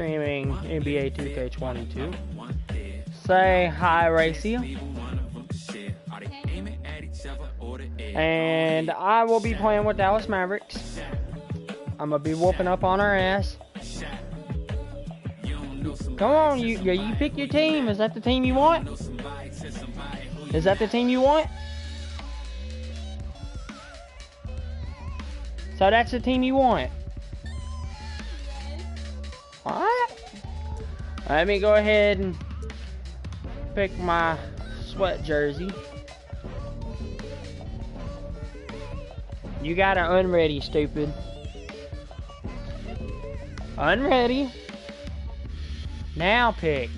streaming NBA 2K22. Say hi, Racy. And I will be playing with Dallas Mavericks. I'm gonna be whooping up on our ass. Come on, you pick your team. Is that the team you want? Is that the team you want? So that's the team you want. Alright. Let me go ahead and pick my sweat jersey. You got an unready, stupid. Unready. Now pick.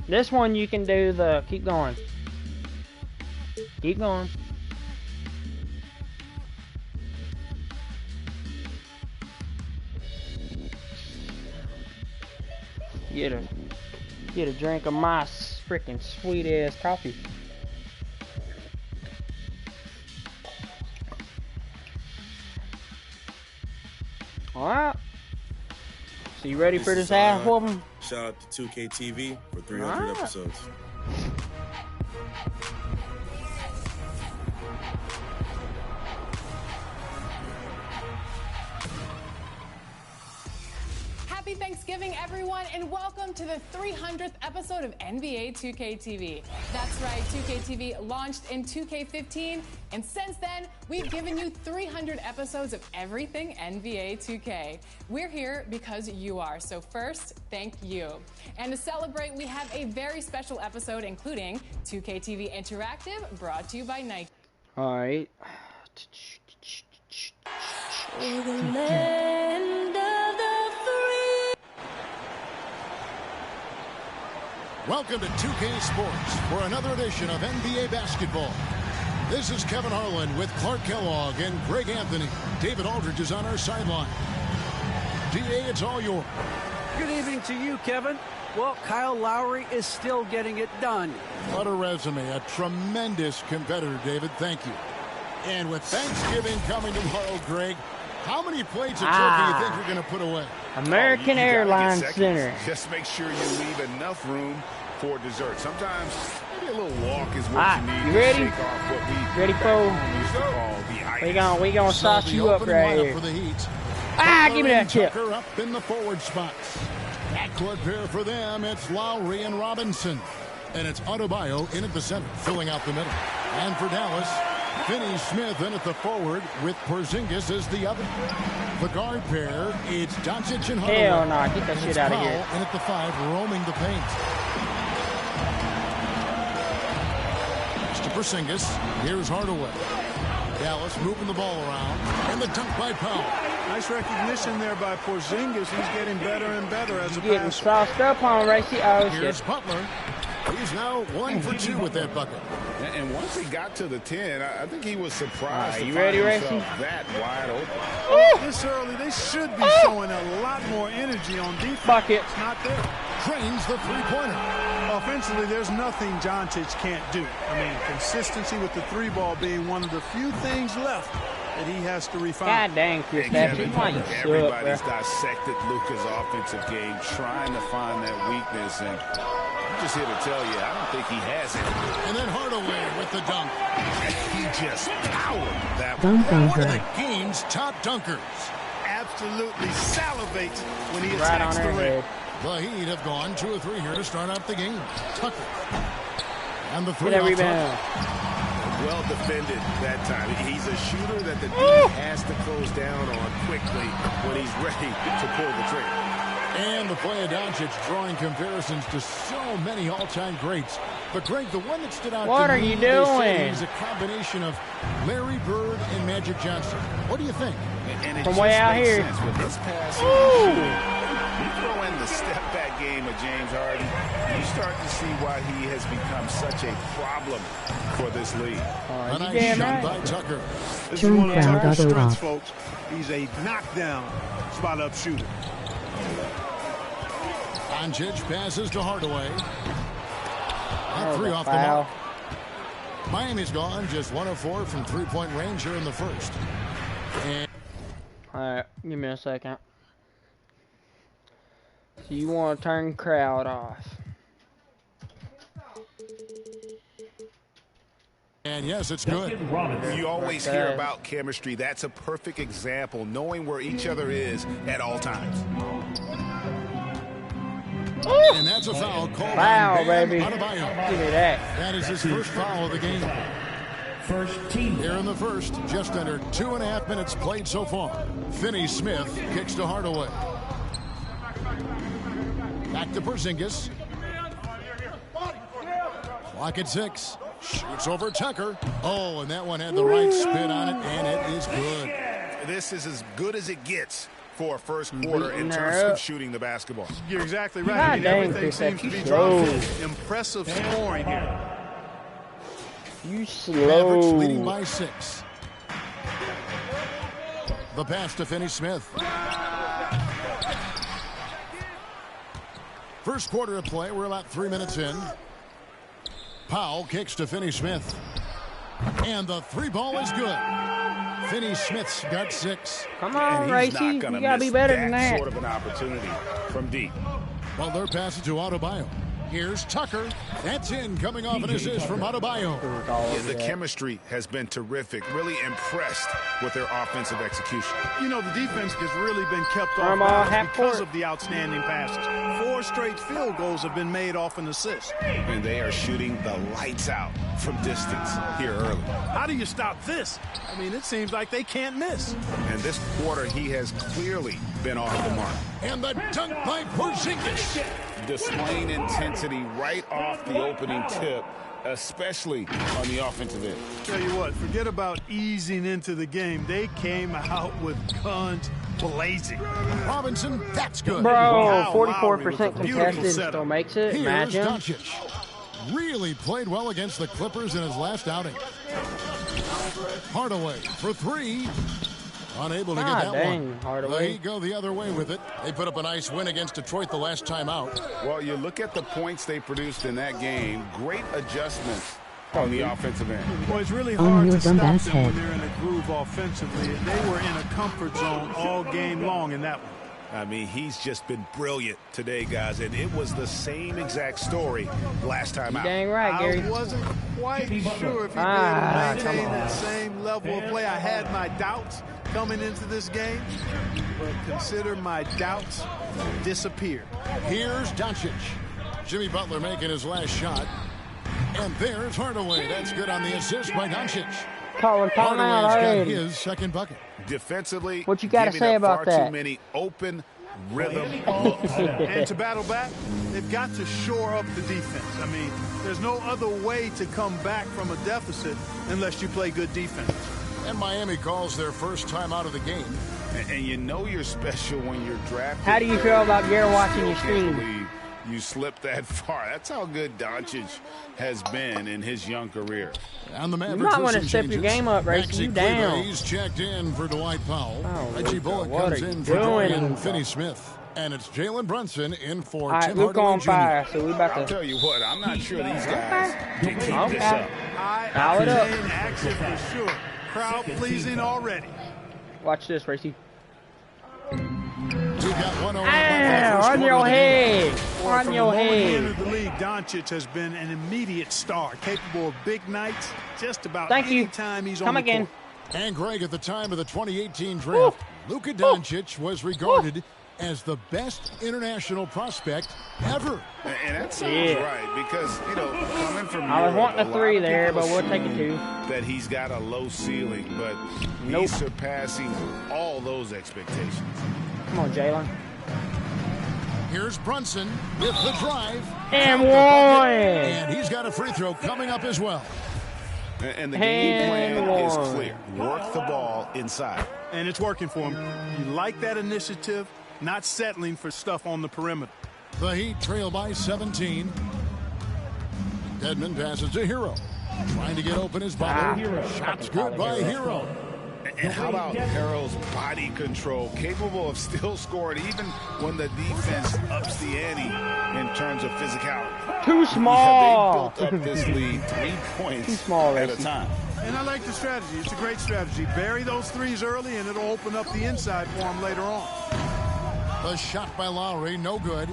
This one you can do the... Keep going. Keep going. Get a drink of my freaking sweet ass coffee. Alright. So you ready for this ass whooping? Shout out to 2K TV for 300 episodes. Happy Thanksgiving, everyone, and welcome to the 300th episode of NBA 2K TV. That's right, 2K TV launched in 2K15, and since then, we've given you 300 episodes of everything NBA 2K. We're here because you are, so first, thank you. And to celebrate, we have a very special episode, including 2K TV Interactive, brought to you by Nike. All right. Welcome to 2K Sports for another edition of NBA Basketball. This is Kevin Harlan with Clark Kellogg and Greg Anthony. David Aldridge is on our sideline. DA, it's all yours. Good evening to you, Kevin. Well, Kyle Lowry is still getting it done. What a resume. A tremendous competitor, David. Thank you. And with Thanksgiving coming tomorrow, Greg, how many plates of turkey do you think you're going to put away? American Airlines Center. Just make sure you leave enough room for dessert. Sometimes maybe a little walk is what you need. You ready? To shake off what we ready, Cole? We gonna sauce you up right here. For the Heat. Give me that chip. Tucker up in the forward spots. Backcourt pair for them. It's Lowry and Robinson. And it's Adebayo in at the center, filling out the middle. And for Dallas, Finney-Smith in at the forward with Porzingis as the other. The guard pair, it's Doncic and Hardaway. Hell no, get that shit out of here. And at the 5, roaming the paint. It's to Porzingis. Here's Hardaway. Dallas moving the ball around. And the dunk by Powell. Nice recognition there by Porzingis. He's getting better and better as a passer. Getting sauced up on Racy. Oh, Here's shit. Butler. He's now 1 for 2 with that bucket. And once he got to the 10, I think he was surprised to you find ready, himself Racy? that wide open. This early, they should be showing a lot more energy on defense. Bucket. It's not there. Drains the three-pointer. Offensively, there's nothing Doncic can't do. I mean, consistency with the three ball being one of the few things left that he has to refine. God dang, Chris, that's just why you suck, Everybody's bro. dissected Luka's offensive game, trying to find that weakness, and I'm just here to tell you, I don't think he has it. And then Hardaway with the dunk. He just powered that one. One of the game's top dunkers. Absolutely salivates when he Right attacks on the her rim. head. The Heat have gone 2 or 3 here to start out the game. Tucker. And the 3 Get that off rebound. Well defended that time. He's a shooter that the D has to close down on quickly when he's ready to pull the trigger. And the play of Doncic drawing comparisons to so many all-time greats. But Greg, the one that stood out What to are me, you they say doing? is a combination of Larry Bird and Magic Johnson. What do you think? And it From just way out makes here. sense with this pass. You throw in the step-back game of James Harden, you start to see why he has become such a problem for this league. A You nice damn shot right. by Tucker. This is one of Tucker's strengths, folks. He's a knockdown spot-up shooter. Doncic passes to Hardaway. That 3 the off the foul. mark. Miami's gone just 1 of 4 from three-point range here in the first. And Alright, give me a second. So you want to turn crowd off. And yes, it's good. You always hear about chemistry. That's a perfect example, knowing where each other is at all times. And that's a foul called Foul, on Bam baby. Adebayo. Give me that. That is his first foul of the game. First team. Here in the first, just under 2.5 minutes played so far. Finney Smith kicks to Hardaway. Back to Porzingis. Clock at 6. Shoots over Tucker. Oh, and that one had the right spin on it, and it is good. This is as good as it gets for a first quarter in terms of shooting the basketball. You're exactly right. God I mean, dang, everything Chris, seems to be slow. dropping. Impressive scoring here. You slow. Mavericks leading by 6. The pass to Finney Smith. First quarter of play. We're about 3 minutes in. Powell kicks to Finney Smith. And the three ball is good. Finney Smith's got 6. Come on, And he's Racy. not You gonna got to be miss better than that. sort of an opportunity from deep. Butler passes to Adebayo. Here's Tucker. That's in, coming off an assist from Adebayo. Yeah, the chemistry has been terrific. Really impressed with their offensive execution. You know, the defense has really been kept off Half balance because court. of the outstanding passes. 4 straight field goals have been made off an assist. And they are shooting the lights out from distance here early. How do you stop this? I mean, it seems like they can't miss. And this quarter, he has clearly been off the mark. And the dunk by Porzingis. Displaying intensity right off the opening tip, especially on the offensive end. Tell you what, forget about easing into the game. They came out with guns blazing. Robinson, that's good. Bro, Wow, 44% Lowry with a beautiful contested setup. still makes it. Here's Imagine. Doncic. Really played well against the Clippers in his last outing. Hardaway for 3. Unable to get God that dang, one. Hardaway. They go the other way with it. They put up a nice win against Detroit the last time out. Well, you look at the points they produced in that game. Great adjustments on the offensive end. Well, it's really hard to stop them when they're in a groove offensively. They were in a comfort zone all game long in that one. I mean, he's just been brilliant today, guys, and it was the same exact story last time out. Dang right, Gary. I wasn't quite sure if he'd be able to maintain that same level of play. I had my doubts coming into this game, but consider my doubts disappeared. Here's Doncic. Jimmy Butler making his last shot. And there's Hardaway. That's good on the assist by Doncic. Calling timeout Hardaway's got already. his second bucket. Defensively, What you gotta giving say up about far that? too many open rhythm looks. And to battle back, they've got to shore up the defense. I mean, there's no other way to come back from a deficit unless you play good defense. And Miami calls their first time out of the game. And you know you're special when you're drafted. How do you feel about Gary watching your Can't stream? believe you slipped that far. That's how good Doncic has been in his young career. And the Mavericks might wanna some step your changes. game up, Racy. Maxi You down. Cleaver, he's checked in for Dwight Powell. Oh, Reggie Luka, Bullock what comes are you in for doing? Dorian Finney-Smith. And it's Jalen Brunson in for All right, Tim Luke Hardaway on Jr. fire, so we about I'll to. tell you what, I'm not sure these guys can keep this up. Foul it up. High-octane action for sure. Crowd pleasing already. Watch this, Racy. We've got 1:01 left in the Ow, first on quarter your of the game. head. Boy, On from your the moment he head. entered the league, Doncic has been an immediate star, capable of big nights just about Thank any you. time he's Come on the again. court. And Greg, at the time of the 2018 draft, Luka Doncic was regarded as the best international prospect ever. And that sounds Yeah. right because, you know, coming from I was Europe, wanting a lot 3 of there, people but we'll take it assume 2. that he's got a low ceiling, but Nope. he's surpassing all those expectations. Come on, Jalen. Here's Brunson with the drive. And Count the bucket. one. And he's got a free throw coming up as well. And the game plan And is one. clear. Work the ball inside. And it's working for him. You like that initiative, not settling for stuff on the perimeter. The Heat trail by 17. Dedmon passes to Hero. Trying to get open his Butler. Shot's good by Hero. And how about Harrell's body control, capable of still scoring even when the defense ups the ante in terms of physicality. Too small. Yeah, they built up this lead 3 points Too small, at a Racy. time. And I like the strategy. It's a great strategy. Bury those threes early, and it'll open up the inside for him later on. The shot by Lowry, no good.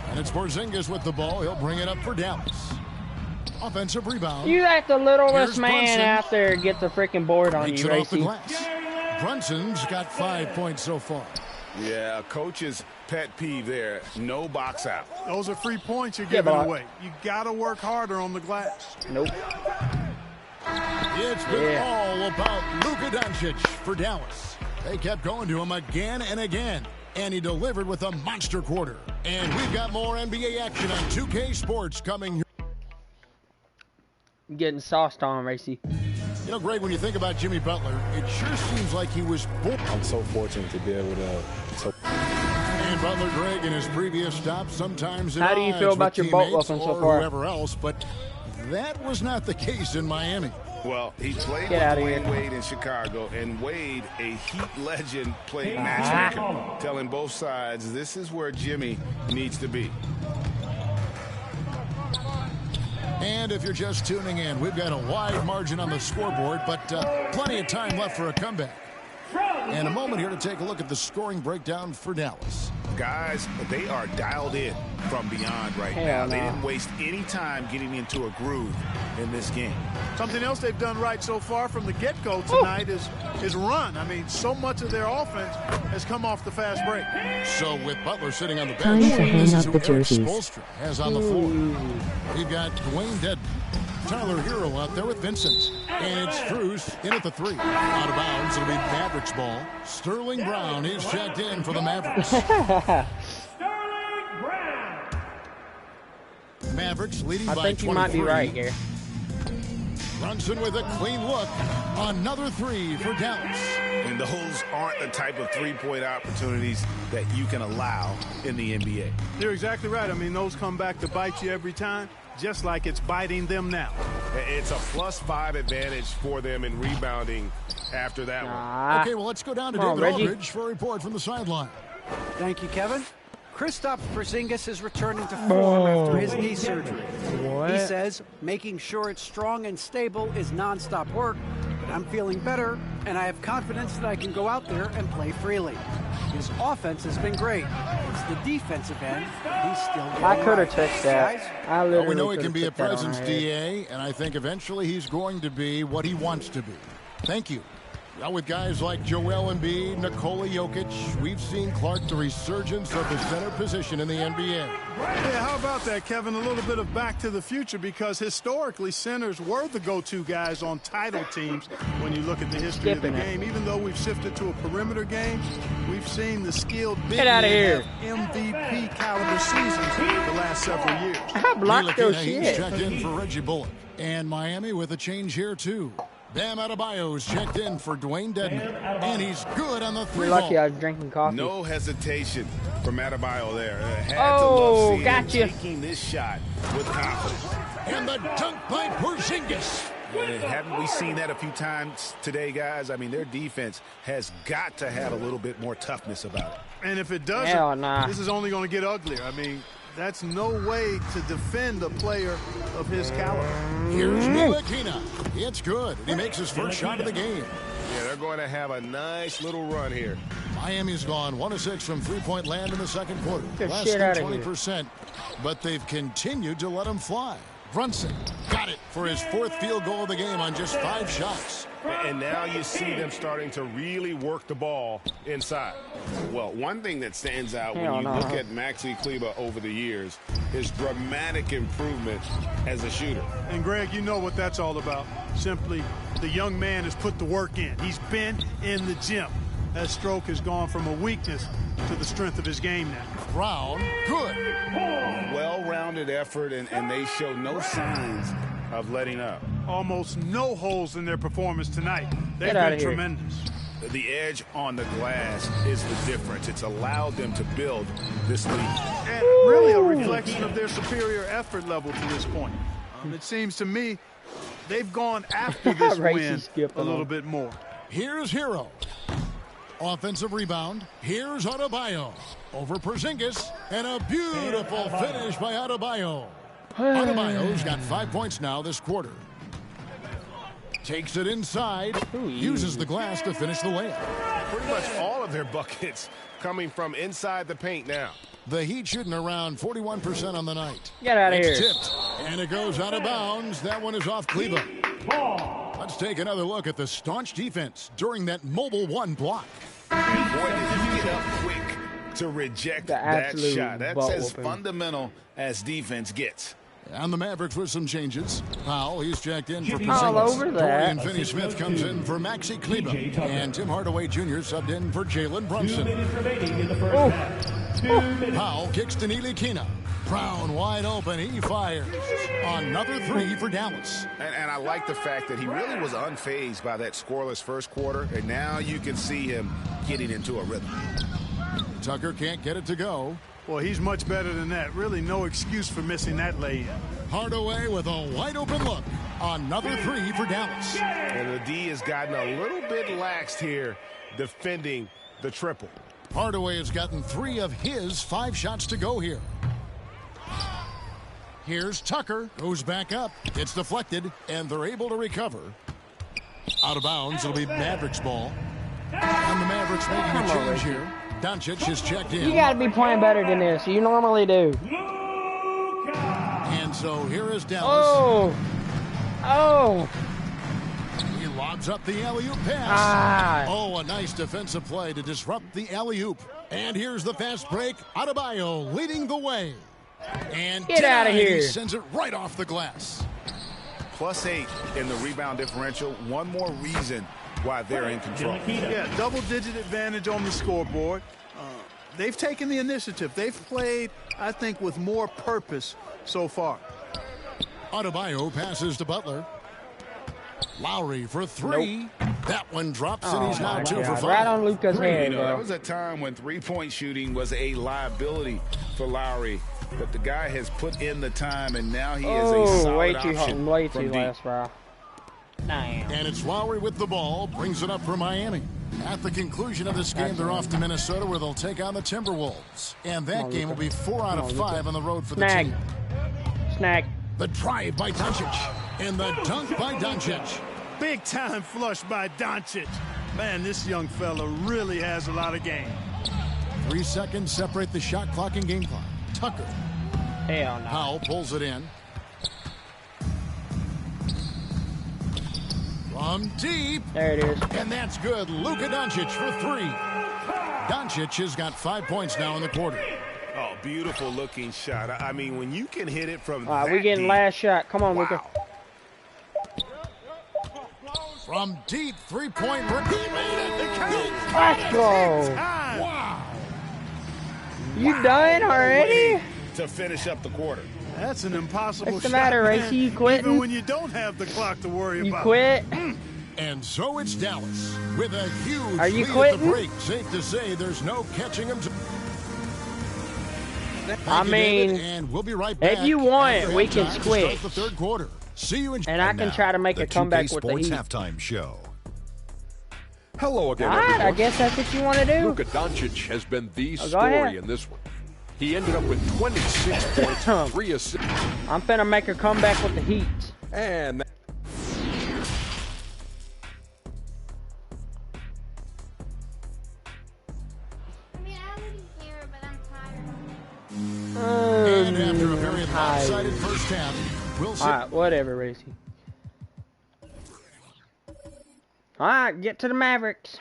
And it's Porzingis with the ball. He'll bring it up for Dallas. Offensive rebound. You let the littlest Here's man Brunson. out there get the freaking board on Takes you, it off the Racy. glass. Brunson's got 5 points so far. Yeah, coach's pet peeve there. No box out. Those are free points you're giving Bob. away. You got to work harder on the glass. Nope. It's been all about Luka Doncic for Dallas. They kept going to him again and again, and he delivered with a monster quarter. And we've got more NBA action on 2K Sports coming. Getting sauced on, Racy. You know, Greg, when you think about Jimmy Butler, it sure seems like he was born. I'm so fortunate to be able to. And Butler, Greg, in his previous stops, sometimes How do you feel about your boat weapon so far? Whoever else, but that was not the case in Miami. Well, he played Get with outta Dwayne here. Wade in Chicago, and Wade, a Heat legend, played matchmaker, telling both sides this is where Jimmy needs to be. And if you're just tuning in, we've got a wide margin on the scoreboard, but plenty of time left for a comeback. And a moment here to take a look at the scoring breakdown for Dallas. Guys, they are dialed in from beyond right now. They didn't waste any time getting into a groove in this game. Something else they've done right so far from the get-go tonight is run. I mean, so much of their offense has come off the fast break. So with Butler sitting on the Time bench, to hang this up is who the Eric jerseys. Spoelstra has on the floor. We've got Dwayne Dedmon, Tyler Hero out there with Vincent. And it's Strus in at the 3. Out of bounds, it'll be Mavericks ball. Sterling Brown is checked in for the Mavericks. Mavericks leading I by think 23. you might be right, Gary. Brunson with a clean look. Another 3 for Dallas. And those aren't the type of three-point opportunities that you can allow in the NBA. You're exactly right. I mean, those come back to bite you every time, just like it's biting them now. It's a +5 advantage for them in rebounding after that one. Okay, well, let's go down to Come on, David Reggie. Aldridge for a report from the sideline. Thank you, Kevin. Kristaps Porzingis is returning to form after his knee surgery. He says making sure it's strong and stable is nonstop work, but I'm feeling better, and I have confidence that I can go out there and play freely. His offense has been great. It's the defensive end that he's still getting I could have right. touched that. Guys, I Well, literally we know he coulda can be a took that on presence, right here. DA, and I think eventually he's going to be what he wants to be. Thank you. Now with guys like Joel Embiid, Nikola Jokic, we've seen, Clark, the resurgence of the center position in the NBA. Yeah, how about that, Kevin? A little bit of back to the future, because historically centers were the go-to guys on title teams when you look at the history of the Skipping it. game. Even though we've shifted to a perimeter game, we've seen the skilled big Get outta men here. have MVP caliber seasons the last several years. I blocked your Ntilikina, he's shit. checked in for Reggie Bullock. And Miami with a change here, too. Bam Adebayo's checked in for Dwayne Dedmon. And he's good on the 3 You're lucky I ball. was drinking coffee. No hesitation from Adebayo there. Had to Oh, love seeing him gotcha. taking this shot with confidence. And the dunk by Porzingis. And haven't we seen that a few times today, guys? I mean, their defense has got to have a little bit more toughness about it. And if it doesn't, Hell nah. this is only going to get uglier. I mean, that's no way to defend a player of his caliber. Here's Ntilikina. It's good. And he makes his first shot of the game. Yeah, they're going to have a nice little run here. Miami's gone 1 of 6 from three-point land in the second quarter. Get Less shit than outta here. 20%. But they've continued to let him fly. Brunson got it for his 4th field goal of the game on just 5 shots. And now you see them starting to really work the ball inside. Well, one thing that stands out when Hell you no. look at Maxi Kleber over the years is dramatic improvement as a shooter. And Greg, you know what that's all about. Simply, the young man has put the work in. He's been in the gym. That stroke has gone from a weakness to the strength of his game now. Brown, good. Well-rounded effort, and they show no signs of letting up. Almost no holes in their performance tonight. They've Get outta been here. tremendous. The edge on the glass is the difference. It's allowed them to build this lead. And really a reflection of their superior effort level to this point. It seems to me they've gone after this Racy win skipping a little on. bit more. Here's Hero. Offensive rebound. Here's Adebayo. Over Porzingis. And a beautiful finish by Adebayo. Adebayo's got 5 points now this quarter. Takes it inside. Uses the glass to finish the layup. Pretty much all of their buckets coming from inside the paint now. The Heat shooting around 41% on the night. Get out of here. It's tipped, and it goes out of bounds. That one is off Cleveland. Let's take another look at the staunch defense during that mobile one block. And boy, did he get up quick to reject that shot. That's as fundamental as defense gets. And the Mavericks with some changes. Powell, he's checked in for all over Porzingis. that. Dorian Finney-Smith comes in for Maxi Kleber. And Tim Hardaway Jr. subbed in for Jalen Brunson. Powell kicks to Neely Kina. Brown wide open. He fires. Another three for Dallas. And I like the fact that he really was unfazed by that scoreless first quarter. And now you can see him getting into a rhythm. Tucker can't get it to go. Well, he's much better than that. Really no excuse for missing that lay-in. Hardaway with a wide open look. Another three for Dallas. And the D has gotten a little bit laxed here defending the triple. Hardaway has gotten 3 of his 5 shots to go here. Here's Tucker. Goes back up. It's deflected, and they're able to recover. Out of bounds. It'll be Mavericks ball. And the Mavericks making a change here. Doncic is checked in. You got to be playing better than this. You normally do. And so here is Dallas. Oh. He lobs up the alley-oop pass. Oh, a nice defensive play to disrupt the alley-oop. And here's the fast break. Adebayo leading the way. And get out of here. He sends it right off the glass. +8 in the rebound differential. One more reason why they're in control. Yeah, double-digit advantage on the scoreboard. They've taken the initiative. They've played, I think, with more purpose so far. Adebayo passes to Butler. Lowry for 3. That one drops, and he's now 2 for 5. Right on Luka's head, bro. That was a time when three-point shooting was a liability for Lowry. But the guy has put in the time, and now he is a solid option. Way too last, bro. Damn. And it's Lowry with the ball. Brings it up for Miami. At the conclusion of this game, they're off to Minnesota, where they'll take on the Timberwolves. And that game will be 4 out of 5 on the road for the team. Snag. The drive by Doncic. And the dunk by Doncic. Big time flush by Doncic. Man, this young fella really has a lot of game. 3 seconds separate the shot clock and game clock. Tucker. Hell no. Powell pulls it in. From deep. There it is. And that's good. Luka Doncic for 3. Doncic has got 5 points now in the quarter. Oh, beautiful looking shot. I mean, when you can hit it from All right, we getting last shot. Come on, Luka. From deep, 3-point. He made it. Let's go. Wow. You done already? To finish up the quarter. That's an impossible What's the shot, matter, man. Racy? You quitting? Even when you don't have the clock to worry You about. quit? And so it's Dallas with a huge Are you lead quitting? at the break. Safe to say there's no catching him. I mean, David, and we'll be right back. if you want, we can Halftime to quit. start the third quarter. See you in. And I can try to make a comeback with the Heat. Halftime show. Hello again, All right, everyone. I guess that's what you want to do. Luka Doncic has been the Go story ahead. in this one. He ended up with 26 points, 3 assists, I'm finna make a comeback with the Heat. and And after a very lopsided first half, we'll see. All right, whatever, Racy. All right, get to the Mavericks.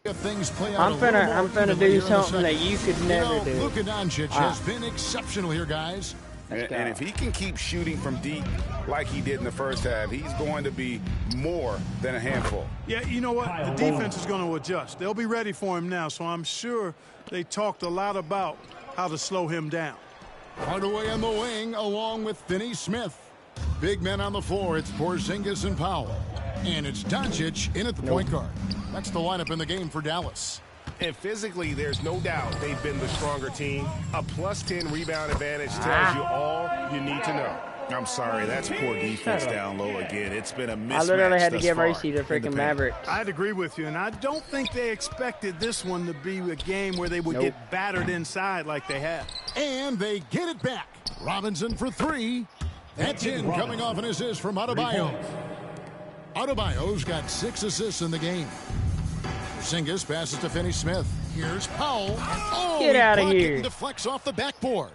If things play out I'm finna do something that you could never do. Luka Doncic has been exceptional here, guys. And if he can keep shooting from deep like he did in the first half, he's going to be more than a handful. Yeah, you know what? The defense is going to adjust. They'll be ready for him now, so I'm sure they talked a lot about how to slow him down. Hardaway on the wing along with Finney-Smith. Big men on the floor. It's Porzingis and Powell. And it's Doncic in at the point guard. That's the lineup in the game for Dallas. And physically, there's no doubt they've been the stronger team. A +10 rebound advantage tells you all you need to know. I'm sorry, that's poor defense down low again. It's been a mismatch. I literally had to thus give far Racy the in freaking paint. Mavericks. I'd agree with you, and I don't think they expected this one to be a game where they would get battered inside like they have. And they get it back. Robinson for 3. That's in, coming off an assist from Adebayo. Adebayo's got 6 assists in the game. Porzingis passes to Finney Smith. Here's Powell. Oh, Get out of here. And deflects off the backboard.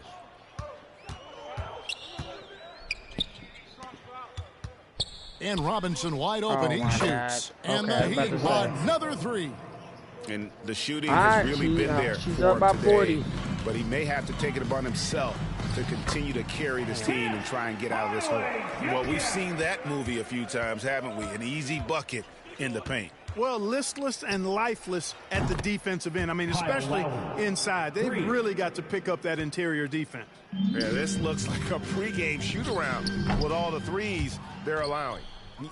And Robinson wide open. He shoots. And the Heat another three. And the shooting has really been there she's for up by him today. 40. But he may have to take it upon himself to continue to carry this team and try and get out of this hole. Well, we've seen that movie a few times, haven't we? An easy bucket in the paint. Well, listless and lifeless at the defensive end. I mean, especially inside. They've really got to pick up that interior defense. Yeah, this looks like a pregame shoot-around with all the threes they're allowing.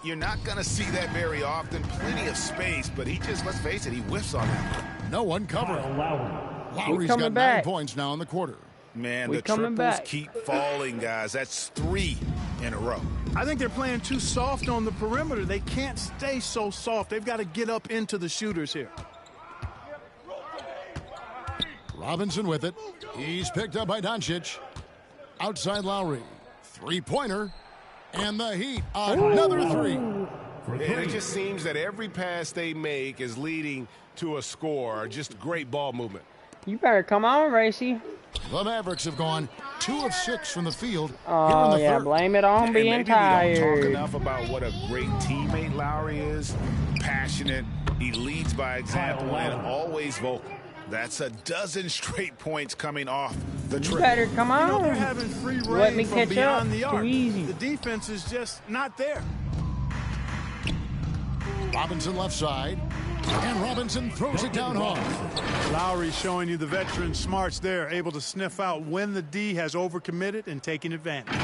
You're not going to see that very often. Plenty of space, but he just, let's face it, he whiffs on that. No one covering. Lowry's got 9 back. points now in the quarter. Man, the triples keep falling, guys. That's 3 in a row. I think they're playing too soft on the perimeter. They can't stay so soft. They've got to get up into the shooters here. Robinson with it. He's picked up by Doncic. Outside Lowry. Three-pointer. And the Heat, another three. And it just seems that every pass they make is leading to a score. Just great ball movement. You better come on, Racy. The Mavericks have gone 2 of 6 from the field. Oh, here in the yeah, third. blame it on being maybe tired. we don't talk enough about what a great teammate Lowry is. Passionate. He leads by example and always vocal. That's a dozen straight points coming off the trip. You better come on. You know, they're having free Let reign me from catch beyond up. the arc. Too easy. The defense is just not there. Robinson left side. And Robinson throws it down hard. Lowry showing you the veteran smarts there, able to sniff out when the D has overcommitted and taking advantage.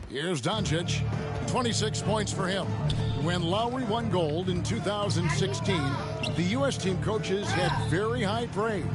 Here's Doncic. 26 points for him. When Lowry won gold in 2016, the U.S. team coaches had very high praise.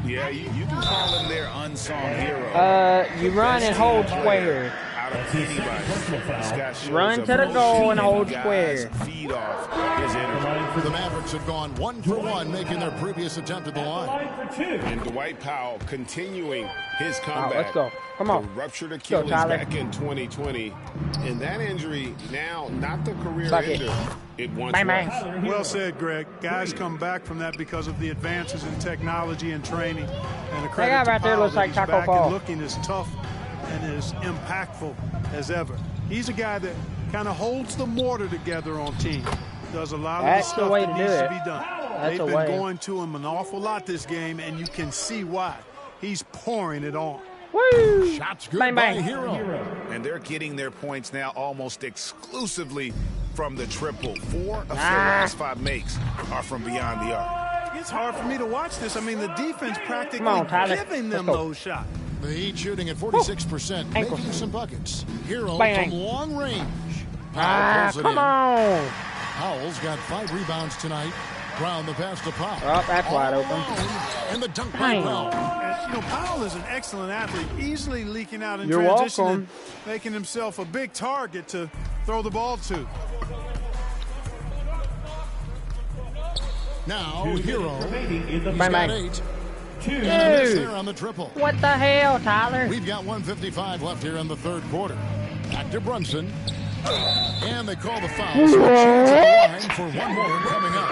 Yeah, you can call him their unsung hero. You run and hold square. Out of anybody. Run to the goal and hold square. Feed off his energy. The Mavericks have gone 1 for 1, making their previous attempt at the line. And Dwight Powell continuing his comeback. Let's go. Come on. The ruptured Achilles back in 2020. And that injury now, not the career ender it once was. Well said, Greg. Guys come back from that because of the advances in technology and training. And a credit That guy to right there Powell looks that like he's Taco back Fall. and looking as tough and as impactful as ever. He's a guy that kind of holds the mortar together on team. Does a lot of the stuff that needs to be done. They've been going to him an awful lot this game, and you can see why. He's pouring it on. Woo! Shots good Bang, by bang. Hero. And they're getting their points now almost exclusively from the triple. 4 of their last 5 makes are from beyond the arc. It's hard for me to watch this. I mean, the defense practically giving them those shots. The Heat shooting at 46%, Ankle. making some buckets. Hero Bang. from long range. Powell pulls it Come in. on. Powell's got 5 rebounds tonight. Brown the pass to Powell. Oh, that's wide All open. alone. And the dunk by Bang. Brown. And, you know, Powell is an excellent athlete, easily leaking out in You're transition welcome. and making himself a big target to throw the ball to. Now, Hero. He's Bang, got bang. 8. And a miss Dude. there on the triple. What the hell, Tyler? We've got 1:55 left here in the third quarter. Back to Brunson. And they call the foul. So a chance at the line for one more coming up.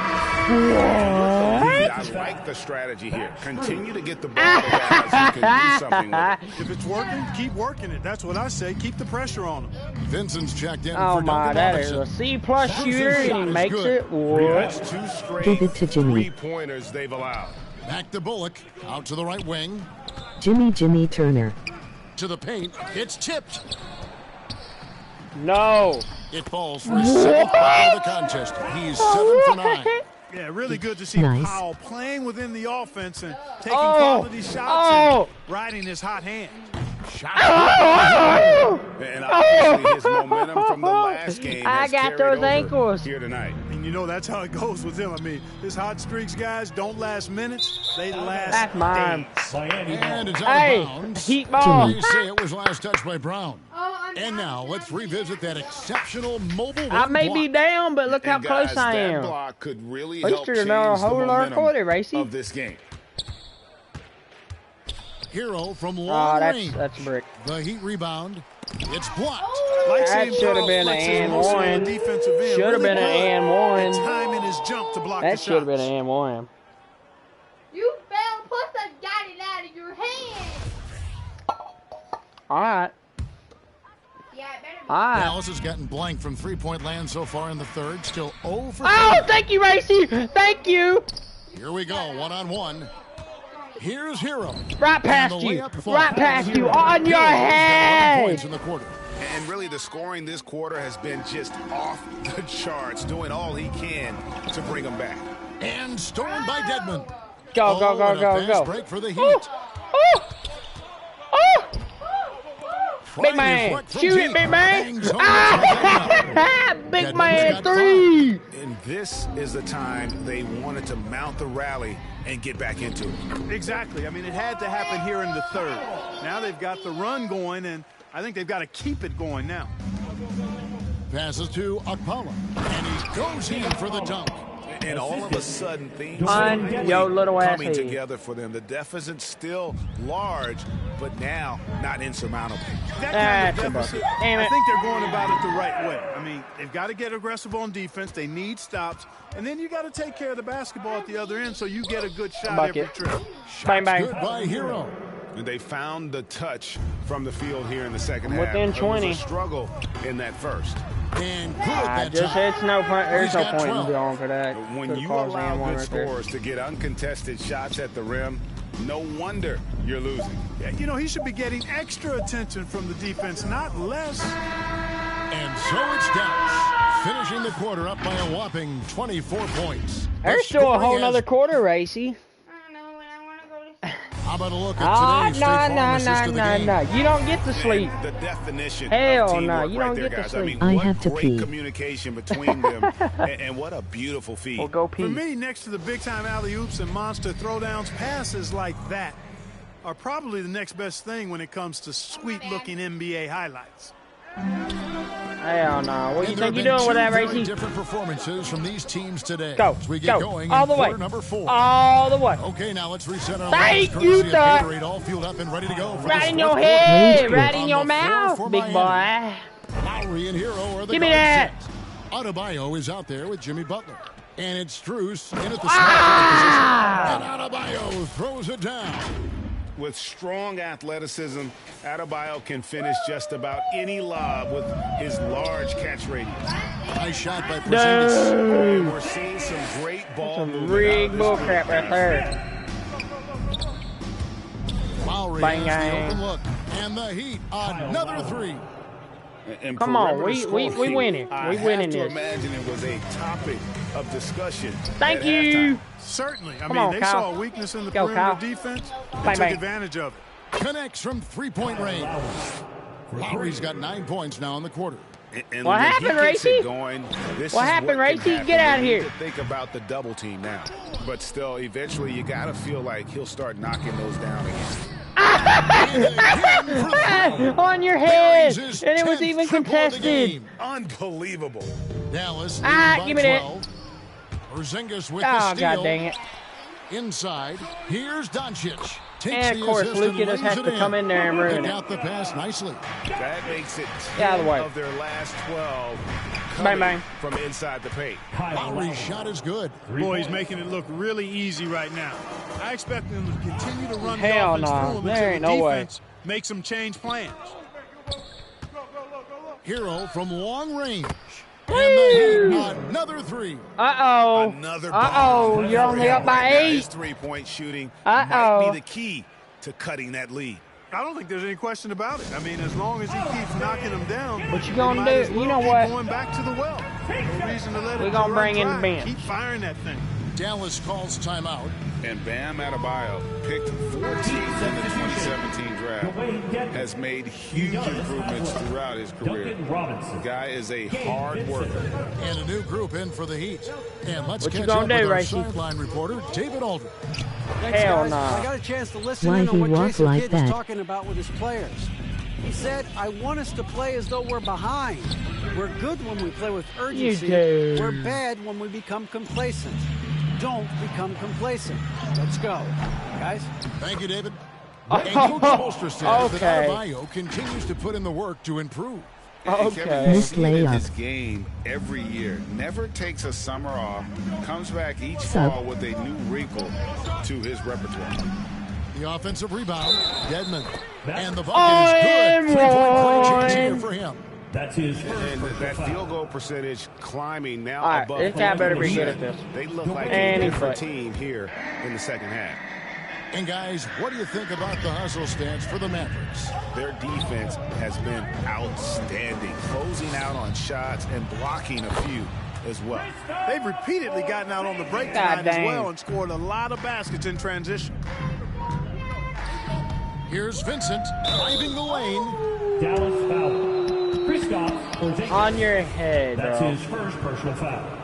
I like the strategy here. Continue to get the ball to guys who can do something with it. If it's working, keep working it. That's what I say. Keep the pressure on him. Vincent's checked in Oh for my, Duncan that is Robinson. a C+ shooter, and he shot is makes good. it. What? That's 2 straight three-pointers they've allowed. Back to Bullock. Out to the right wing. Jimmy Turner. To the paint. It's tipped. No. It falls for his 7th foul of the contest. He's 7 for 9. Yeah, really good to see Nice. Powell playing within the offense and taking Oh. quality shots Oh. and riding his hot hand. And obviously his momentum from the last game I has got carried those over ankles. here tonight. And you know that's how it goes with him. I mean, his hot streaks, guys, don't last minutes. They last That's mine. days. And it's out Hey, of bounds. Heat ball. They say it was last touched by Brown. And now let's revisit that exceptional mobile I one may block. be down, but look how And close guys, I that am. block could really At least help you're change another the whole other momentum quarter, Racy. of this game. Hero from long Oh, range. that's a brick. The Heat rebound. It's blocked. Like That seeing should have Powell been an flex his and muscle on one. the defensive end. Should have Really been an good and one. at timing his jump to block that the should have been shots. an M1. You fell plus I got it out of your hand. All right. Yeah, it better be. All right. Dallas has gotten blank from three-point land so far in the third. Still 0 for 3. Oh, thank you, Racy. Thank you. Here we go, one-on-one. Here's Hero. Right past you. Right past you. On your head. Points in the quarter. And really, the scoring this quarter has been just off the charts, doing all he can to bring them back. And stolen by Deadman. Go, go, go, and a go, fast go. break for the Heat. Ooh. Ooh. Ooh. Big man. Shoot it, big man. Ah! Big man 3. And this is the time they wanted to mount the rally and get back into it. Exactly. I mean, it had to happen here in the third. Now they've got the run going, and I think they've got to keep it going now. Passes to Akpala, and he goes in for the dunk. And all of a sudden, things are yo, little ass coming head. together for them. The deficit's still large, but now not insurmountable. That kind of deficit, Damn it. I think they're going about it the right way. I mean, they've got to get aggressive on defense. They need stops. And then you got to take care of the basketball at the other end so you get a good shot Bucket. every trip. Bang, bang. Good by Hero. And they found the touch from the field here in the second half. Within 20. It was a struggle in that first. And good I that just time. it's no point. There's He's no got point in 12. going for that. But when Could've you caused allow an M1 good right there. scores to get uncontested shots at the rim, no wonder you're losing. Yeah, you know, he should be getting extra attention from the defense, not less. And so it's Dallas, finishing the quarter up by a whopping 24 points. There's still a whole nother quarter, Racy. I don't know when I want to go to How about a look at Ah, today's State Farm assist of the game? no. You don't get to sleep. And the definition Hell of no, teamwork you right don't there, get to guys. sleep. I mean, I what have to great pee. communication between them, and what a beautiful feed. We'll go pee. For me, next to the big-time alley-oops and monster throwdowns, passes like that are probably the next best thing when it comes to sweet-looking NBA highlights. Hell no. What do you And there think you're have doing with been that, two very Racy? different performances from these teams today. Go, As we get go. going All in the way. quarter number 4. All the way. Okay, now let's reset our Thank lines, you, courtesy of Doc. Gatorade, all fueled up and ready to go for Right this in your fourth head. quarter. Right in On your the floor mouth, for big Miami. boy. Lowry and Hero are the Give me guard that. sets. Adebayo is out there with Jimmy Butler. And it's Strus in at the small Ah! forward position. And Adebayo throws it down. With strong athleticism, Adebayo can finish just about any lob with his large catch radius. Nice shot by Porzingis. Dude. We're seeing some great ball Some movement rigged out of this bullcrap group. right there. Lowry Bang, has the bang. open look. And the Heat, another 3. And Come on, perimeter we scoring, winning. I We have winning to this. imagine it was a topic of discussion. Thank at you. halftime. Certainly. I Come mean, on, they Kyle. saw a weakness in the Go, perimeter Kyle. defense and Bang, took bang. advantage of it. Connects from three-point range. Lowry's got 9 points now in the quarter. And What when he happened, gets Racy? it going, this What is happened, what can Racy? happen. Get out They here. need to think about the double team now. But still, eventually, you got to feel like he'll start knocking those down again. On your head. His And it was 10th even triple of the contested. game. Unbelievable. Dallas Ah, leading give by me that. 12. Porzingis with Oh, the steal. God dang it. Inside, here's Doncic. Takes And, the of course, assist Luka and just lays has it to come in there and ruin Pick it. out the pass nicely. That makes it Get out of 10 the way. of their last 12 Bang, coming bang. from inside the paint. Lowry's shot is good. Boy, he's making it look really easy right now. I expect them to continue to run Hell the offense no. through him There until ain't the no way. defense makes them change plans. Hero from long range. And the Heat, another 3. Uh-oh. Another Uh-oh. bomb. You're only up by Right now, 8. His three-point shooting Uh-oh. might be the key to cutting that lead. I don't think there's any question about it. I mean, as long as he keeps knocking them down, What you he gonna might do? as well You know keep what? going back to the well. No reason to let We it gonna run bring in the dry. bench. Keep firing that thing. Dallas calls timeout. And Bam Adebayo, picked 14th in the 2017 draft, has made huge improvements throughout his career. The guy is a hard worker. And a new group in for the Heat. And let's What you catch gonna up do, with our Racy? sideline reporter, David Aldridge. Thanks, Hell guys. no. I got a chance to listen Why in on he what walk Jason like Kidd that? is talking about with his players. He said, I want us to play as though we're behind. We're good when we play with urgency. do. We're bad when we become complacent. Don't become complacent. Let's go. Guys? Thank you, David. And Coach Bolster says Okay. that Adebayo continues to put in the work to improve. Kevin, you see it in his game every year. Never takes a summer off. Comes back each fall with a new wrinkle to his repertoire. The offensive rebound, Dedmon. And the bucket is good. 3-point play change here for him. That's his first. And that field goal percentage climbing now above. This guy better be good at this. They look like a different team here in the second half. And guys, what do you think about the hustle stance for the Mavericks? Their defense has been outstanding, closing out on shots and blocking a few as well. They've repeatedly gotten out on the break tonight as well and scored a lot of baskets in transition. Here's Vincent driving the lane. Dallas foul. Kristaps on your head, That's bro. his first personal foul.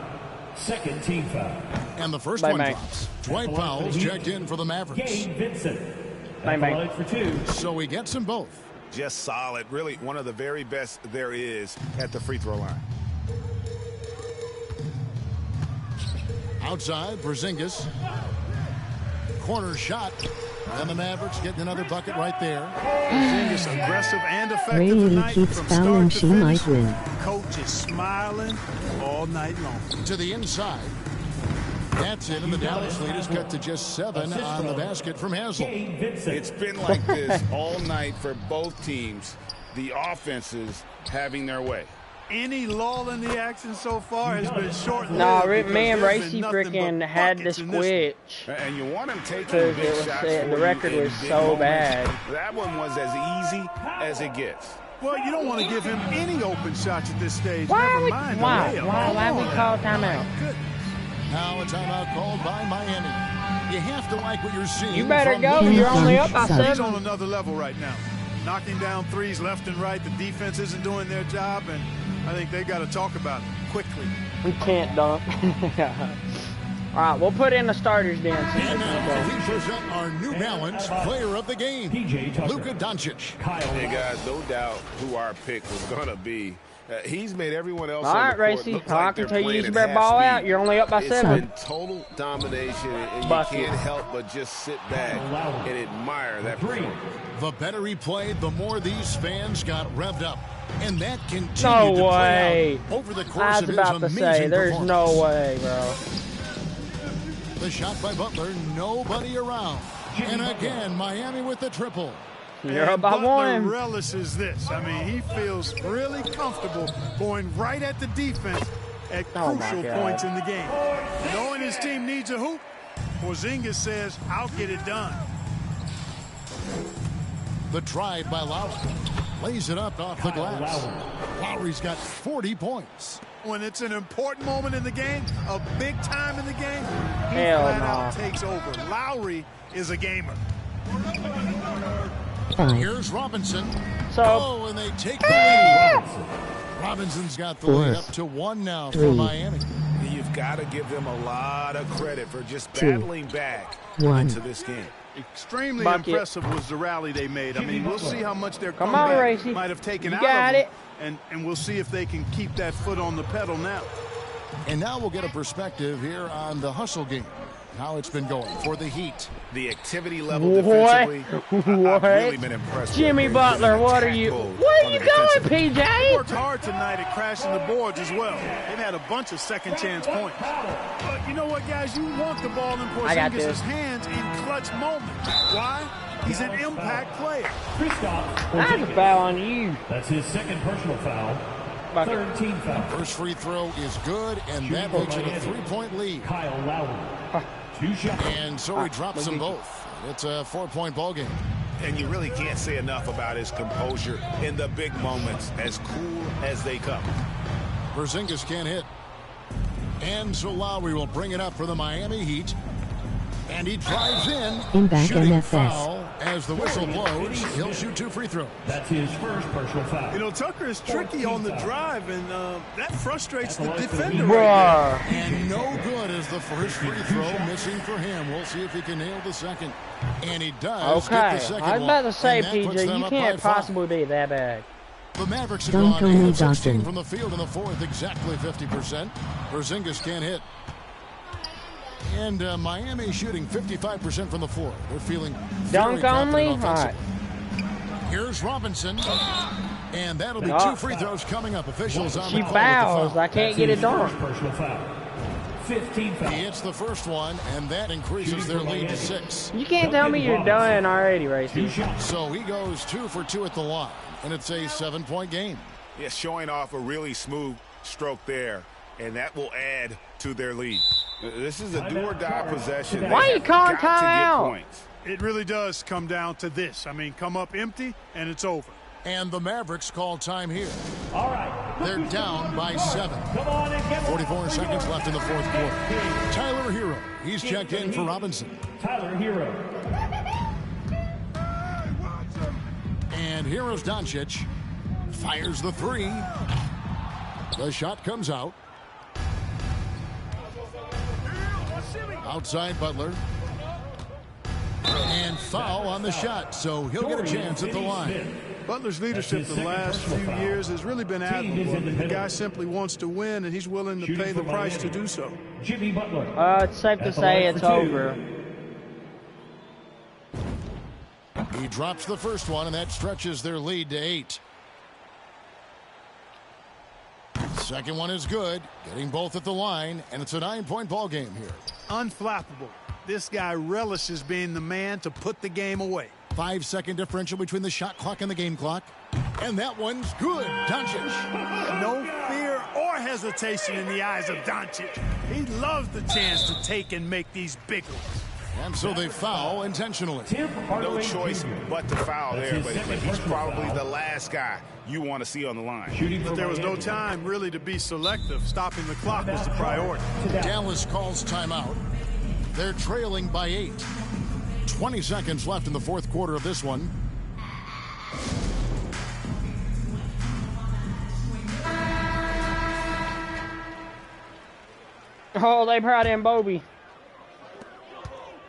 Second team foul. And the first one drops. Dwight Powell's checked in for the Mavericks. Gabe Vincent. Bang. For two. So he gets them both. Just solid. Really one of the very best there is at the free throw line. Outside, Porzingis. Corner shot. And the Mavericks getting another bucket right there. Porzingis aggressive and effective Brady tonight keeps from fouling, start to she finish. might win. Coach is smiling all night long. To the inside. That's it, and the Dallas lead is cut to just 7 on the basket from Hazel. It's been like this all night for both teams. The offenses having their way. Any lull in the action so far has been short-lived. Nah, me and Racy freaking had to switch. And you want him taking because big shots the record in was big so moments. bad. That one was as easy as it gets. Well, you don't want to give him any open shots at this stage. Why Never mind. why we call timeout? Now a timeout called by Miami. You have to like what you're seeing. You better go. You're only up by 7. He's on another level right now. Knocking down threes left and right. The defense isn't doing their job, and I think they've got to talk about it quickly. We can't dunk. All right, we'll put in the starters then. And now we present our New Balance player of the game, Luka Doncic. Hey guys, no doubt who our pick was gonna be. He's made everyone else. All right, Racy. I can tell you better ball out. You're only up by 7. It's been total domination, and you can't help but just sit back and admire that performance. The better he played, the more these fans got revved up. And that continued No to way. play out over the I course was of his about to amazing say, there's no performance. way, bro. The shot by Butler, nobody around. And again, Miami with the triple. You're up by Butler 1. relishes this. I mean, he feels really comfortable going right at the defense at crucial points in the game. Knowing his team needs a hoop, Porzingis says, I'll get it done. The drive by Lowry. Lays it up off the glass. Lowry's got 40 points. When it's an important moment in the game, a big time in the game, he Hell flat no. out takes over. Lowry is a gamer. Here's Robinson. So, and they take the lead. Robinson's got the lead up to 1 now for Miami. You've got to give them a lot of credit for just battling back into this game. Extremely Bucket. impressive was the rally they made. I mean, we'll see how much their Come on, comeback Racy. might have taken You out got of it. them. And we'll see if they can keep that foot on the pedal now. And now we'll get a perspective here on the hustle game. How it's been going for the Heat. The activity level What? defensively, I've What? really been impressed Jimmy with. Butler, what are you? Where are you going, They PJ? worked hard tonight at crashing the boards as well. They've had a bunch of second chance points. But you know what, guys? You want the ball in I got Porzingis' this. hands in clutch moments. Why? He's an impact player. That's a foul on you. That's his second personal foul. Bucket. Third team foul. First free throw is good, and that makes it a 3-point lead. Kyle Lowry. 2 shots. And so he drops them both. It's a 4-point ball game. And you really can't say enough about his composure in the big moments, as cool as they come. Porzingis can't hit. And so Lowry will bring it up for the Miami Heat. And he drives in back shooting MFS. foul as the whistle blows. He'll shoot 2 free throws. That's his first personal foul. You know, Tucker is tricky on the drive, and that frustrates the defender. Bruh. And no good is the first free throw missing for him. We'll see if he can nail the second. And he does get Okay, the second I was about to say, one, and that puts PJ, them you up can't by 5. possibly be that bad. The Mavericks have Don't gone call 8 me of 16 Johnson. from the field in the fourth, exactly 50%. Porzingis can't hit. And Miami shooting 55% from the floor. They're feeling very Dunk only? confident All right. offensively. Here's Robinson. And that'll be 2 free throws coming up. Officials on the call. She fouls. I can't get it done. Personal foul. 15 fouls. He hits the first one, and that increases their lead to 6. You can't tell me you're done already, Racy. So he goes 2 for 2 at the line, and it's a 7-point game. Yeah, showing off a really smooth stroke there, and that will add to their lead. This is a do-or-die possession. Why are you calling timeout? It really does come down to this. I mean, come up empty, and it's over. And the Mavericks call time here. All right. They're down by 7. 44 seconds left in the fourth quarter. Tyler Hero, he's checked in for Robinson. Tyler Hero. And Hero's Doncic fires the 3. The shot comes out. Outside Butler. And foul on the shot, so he'll get a chance at the line. Butler's leadership the last few years has really been admirable. The guy simply wants to win, and he's willing to pay the price to do so. Jimmy Butler. It's safe to say it's over. He drops the first one, and that stretches their lead to 8. Second one is good, getting both at the line, and it's a 9-point ball game here. Unflappable. This guy relishes being the man to put the game away. 5-second differential between the shot clock and the game clock. And that one's good. Doncic. No fear or hesitation in the eyes of Doncic. He loves the chance to take and make these big ones. And so they foul intentionally. No choice but to foul there, but he's probably the last guy you want to see on the line. But there was no time really to be selective. Stopping the clock was the priority. Dallas calls timeout. They're trailing by 8. 20 seconds left in the fourth quarter of this one. Oh, they brought in Bobby.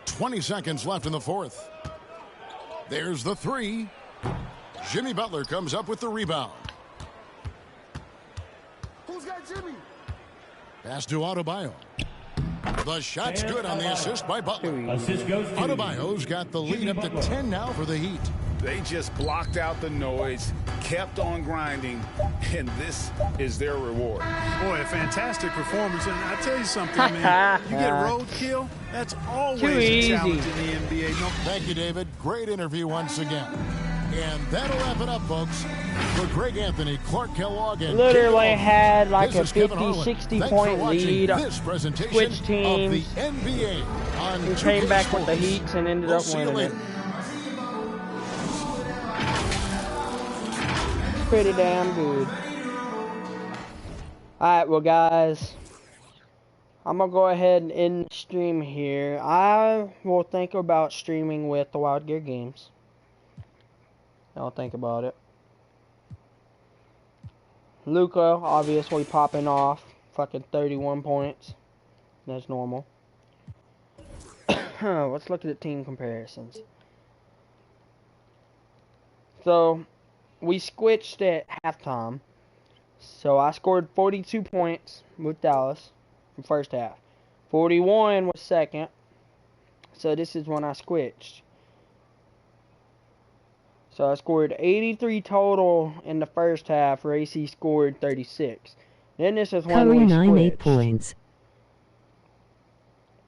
20 seconds left in the fourth. There's the 3. Jimmy Butler comes up with the rebound. Who's got Jimmy? Pass to Adebayo. The shot's good on the assist by Butler. Assist goes to Adebayo's got the lead up to 10 now for the Heat. They just blocked out the noise, kept on grinding, and this is their reward. Boy, a fantastic performance. And I tell you something, man, you get roadkill, that's always a challenge in the NBA. No. Thank you, David. Great interview once again. And that'll wrap it up, folks. For Greg Anthony, Clark Kellogg, and literally had like a 50, 60 point lead. Switch teams. The NBA he came back with the Heats and ended up winning it. Pretty damn good. Alright, well guys, I'm gonna go ahead and end the stream here. I will think about streaming with the Wild Gear Games. I'll think about it. Luka, obviously popping off. Fucking 31 points. That's normal. Let's look at the team comparisons. So, we switched at halftime. So, I scored 42 points with Dallas in first half. 41 was second. So, this is when I switched. So I scored 83 total in the first half. Racy scored 36. Then this is when we switched. 8 points.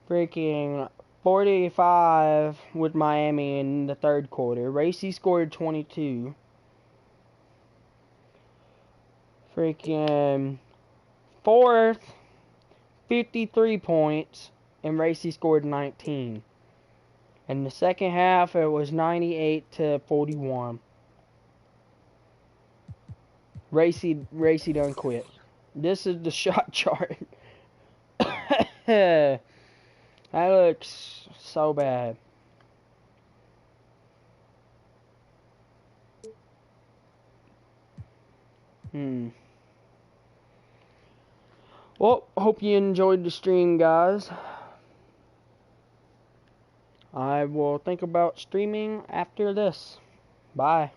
Freaking 45 with Miami in the third quarter. Racy scored 22. Freaking fourth, 53 points, and Racy scored 19. In the second half, it was 98 to 41. Racy done quit. This is the shot chart. That looks so bad. Well, hope you enjoyed the stream, guys. I will think about streaming after this. Bye.